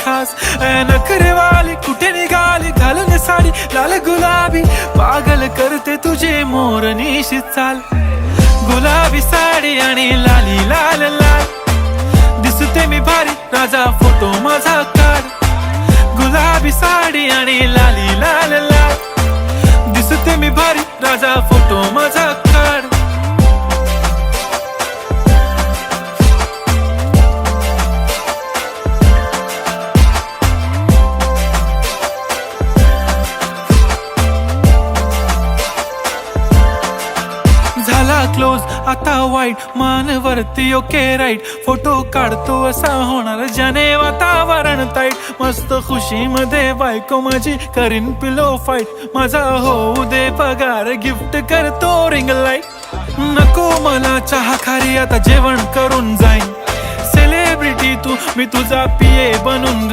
खास. नखरेवाली कुठे निघाली घालून साडी लाल गुलाबी, पागल करते तुझे मोरनीशी चाल. गुलाबी साडी आणि लाली लाल लाल, दिसते मी भारी राजा फोटो माझा काढ. गुलाबी साडी आणि लाली लाल लाल, दिसते मी भारी राजा फोटो माझा काढ. झाला क्लोज आता वाईट, मान वरती ओके राईट. फोटो काढतो असा होणार ज्याने वातावरण ताईट. मस्त खुशी मध्ये बायको माझी करीन पिलो फाईट. माझा होऊ दे पगार गिफ्ट करतो रिंग लाईट. नको मला चहा खारी आता जेवण करून जाईन. सेलिब्रिटी तू मी तुझा पिये बनून